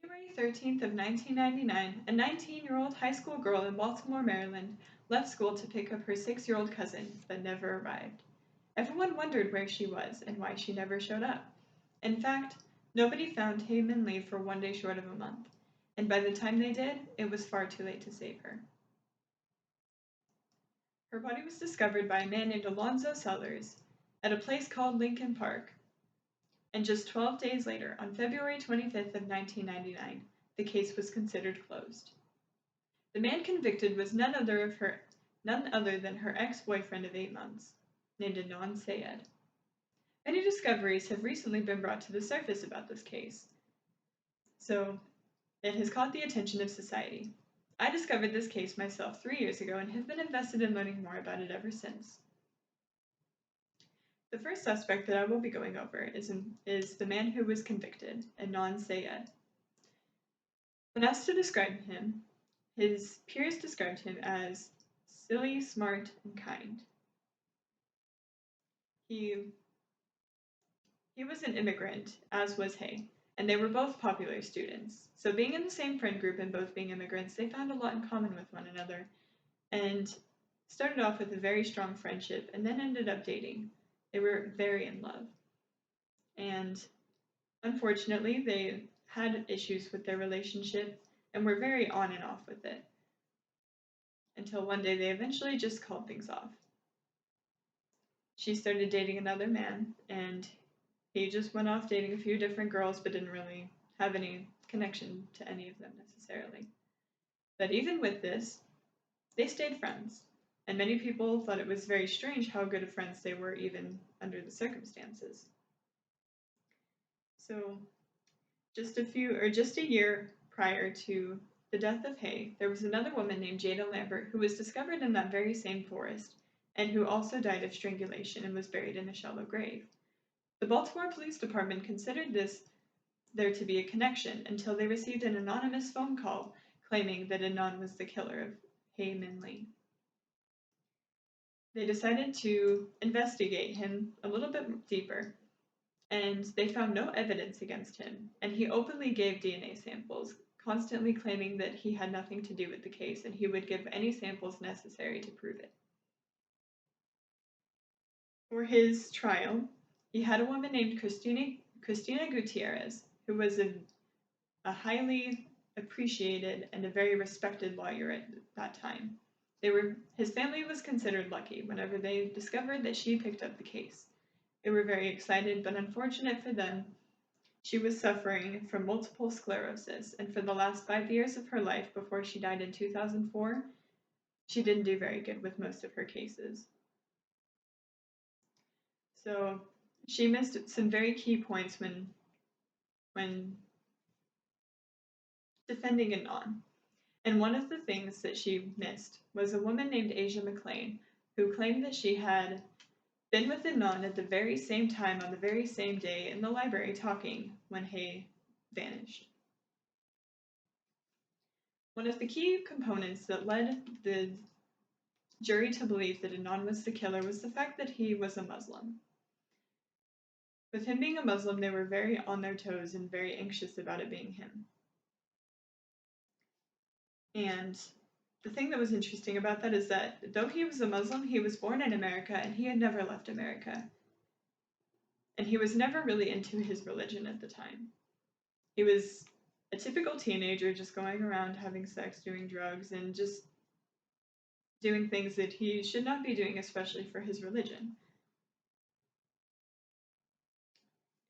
January 13th of 1999, a 19-year-old high school girl in Baltimore, Maryland, left school to pick up her 6-year-old cousin, but never arrived. Everyone wondered where she was and why she never showed up. In fact, nobody found Hae Min Lee for one day short of a month, and by the time they did, it was far too late to save her. Her body was discovered by a man named Alonzo Sellers at a place called Lincoln Park, and just 12 days later, on February 25th of 1999, the case was considered closed. The man convicted was none other than her ex-boyfriend of 8 months, named Adnan Syed. Many discoveries have recently been brought to the surface about this case, so it has caught the attention of society. I discovered this case myself 3 years ago and have been invested in learning more about it ever since. The first suspect that I will be going over is the man who was convicted, Adnan Syed. When asked to describe him, his peers described him as silly, smart, and kind. He was an immigrant, as was Hae, and they were both popular students. So being in the same friend group and both being immigrants, they found a lot in common with one another, and started off with a very strong friendship and then ended up dating. They were very in love. And unfortunately, they had issues with their relationship and were very on and off with it. Until one day they eventually just called things off. She started dating another man, and he just went off dating a few different girls but didn't really have any connection to any of them necessarily. But even with this, they stayed friends, and many people thought it was very strange how good of friends they were even under the circumstances. So just a year prior to the death of Hae, there was another woman named Jada Lambert who was discovered in that very same forest and who also died of strangulation and was buried in a shallow grave. The Baltimore Police Department considered there to be a connection until they received an anonymous phone call claiming that Adnan was the killer of Hae Min Lee. They decided to investigate him a little bit deeper, and they found no evidence against him, and he openly gave DNA samples, constantly claiming that he had nothing to do with the case and he would give any samples necessary to prove it. For his trial, he had a woman named Christina Gutierrez, who was a highly appreciated and a very respected lawyer at that time. His family was considered lucky whenever they discovered that she picked up the case. They were very excited, but unfortunate for them, she was suffering from multiple sclerosis, and for the last 5 years of her life before she died in 2004, she didn't do very good with most of her cases. So she missed some very key points when defending Adnan. And one of the things that she missed was a woman named Asia McLean, who claimed that she had been with Adnan at the very same time on the very same day in the library talking when Hae vanished. One of the key components that led the jury to believe that Adnan was the killer was the fact that he was a Muslim. With him being a Muslim, they were very on their toes and very anxious about it being him. And the thing that was interesting about that is that though he was a Muslim, he was born in America and he had never left America. And he was never really into his religion at the time. He was a typical teenager just going around having sex, doing drugs, and just doing things that he should not be doing, especially for his religion.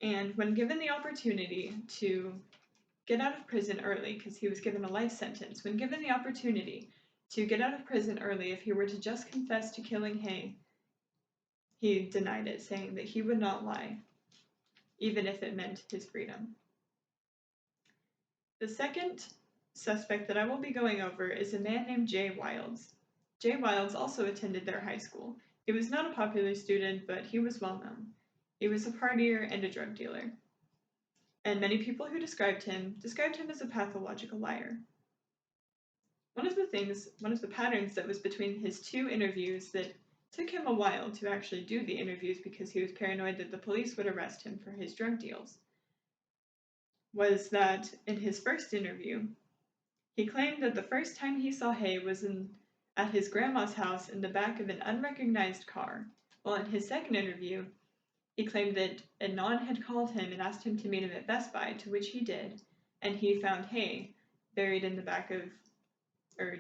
And when given the opportunity to get out of prison early, because he was given a life sentence, when given the opportunity to get out of prison early if he were to just confess to killing Hae, he denied it, saying that he would not lie, even if it meant his freedom. The second suspect that I will be going over is a man named Jay Wilds. Jay Wilds also attended their high school. He was not a popular student, but he was well known. He was a partier and a drug dealer. And many people who described him as a pathological liar. One of the patterns that was between his two interviews that took him a while to actually do the interviews because he was paranoid that the police would arrest him for his drug deals, was that in his first interview, he claimed that the first time he saw Hae was at his grandma's house in the back of an unrecognized car, while in his second interview, he claimed that Anon had called him and asked him to meet him at Best Buy, to which he did, and he found Hae buried in the back of, or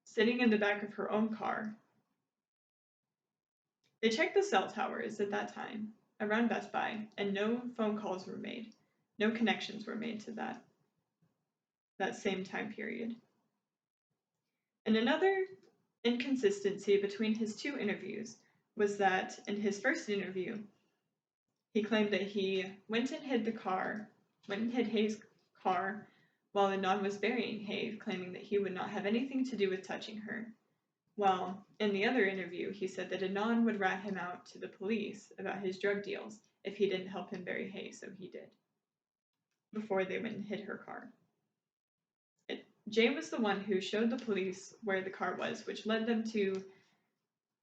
sitting in the back of her own car. They checked the cell towers at that time around Best Buy, and no phone calls were made. No connections were made to that same time period. And another inconsistency between his two interviews was that in his first interview, he claimed that he went and hid Hae's car while Anon was burying Hae, claiming that he would not have anything to do with touching her. While in the other interview, he said that Anon would rat him out to the police about his drug deals if he didn't help him bury Hae, so he did, before they went and hid her car. Jay was the one who showed the police where the car was, which led them to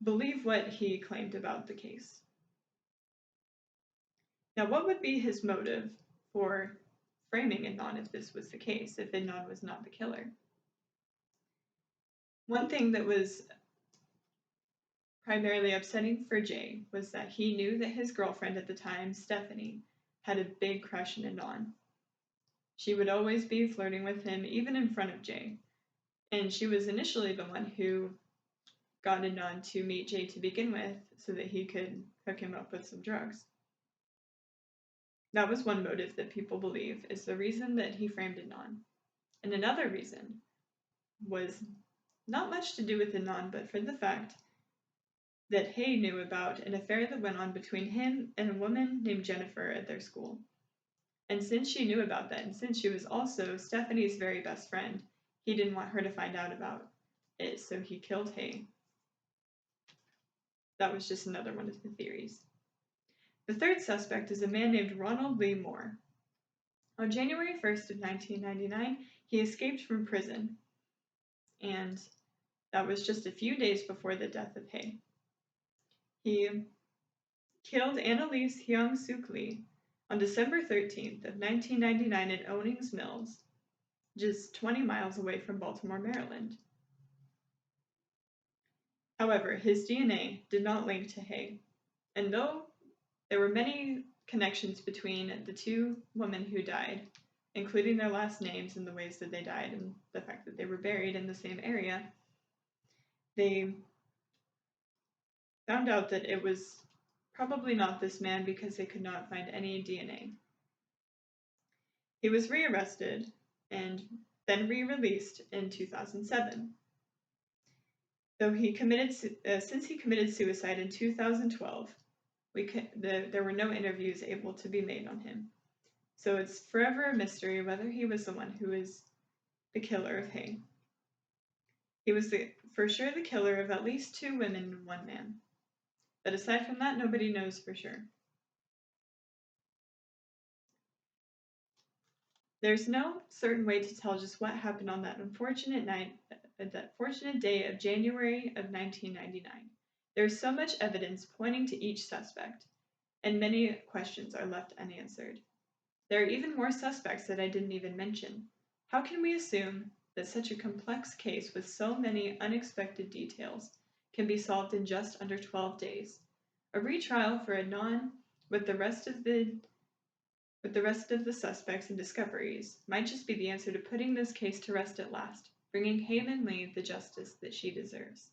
believe what he claimed about the case. Now, what would be his motive for framing Anon if this was the case, if Anon was not the killer? One thing that was primarily upsetting for Jay was that he knew that his girlfriend at the time, Stephanie, had a big crush on Anon. She would always be flirting with him, even in front of Jay. And she was initially the one who got Anon to meet Jay to begin with so that he could hook him up with some drugs. That was one motive that people believe is the reason that he framed Anon. And another reason was not much to do with Anon, but for the fact that Hae knew about an affair that went on between him and a woman named Jennifer at their school. And since she knew about that, and since she was also Stephanie's very best friend, he didn't want her to find out about it, so he killed Hae. That was just another one of the theories. The third suspect is a man named Ronald Lee Moore. On January 1st of 1999, he escaped from prison, and that was just a few days before the death of Hae. He killed Annalise Hyung-Suk Lee on December 13th of 1999 at Owings Mills, just 20 miles away from Baltimore, Maryland. However, his DNA did not link to Hae, and though there were many connections between the two women who died, including their last names and the ways that they died and the fact that they were buried in the same area, they found out that it was probably not this man because they could not find any DNA. He was rearrested and then re-released in 2007. Though since he committed suicide in 2012, there were no interviews able to be made on him. So it's forever a mystery whether he was the one who is the killer of Hae. He was for sure the killer of at least 2 women and 1 man. But aside from that, nobody knows for sure. There's no certain way to tell just what happened on that unfortunate day of January of 1999. There's so much evidence pointing to each suspect, and many questions are left unanswered. There are even more suspects that I didn't even mention. How can we assume that such a complex case with so many unexpected details can be solved in just under 12 days? A retrial for Anon with the rest of the suspects and discoveries might just be the answer to putting this case to rest at last, bringing Hae Min Lee the justice that she deserves.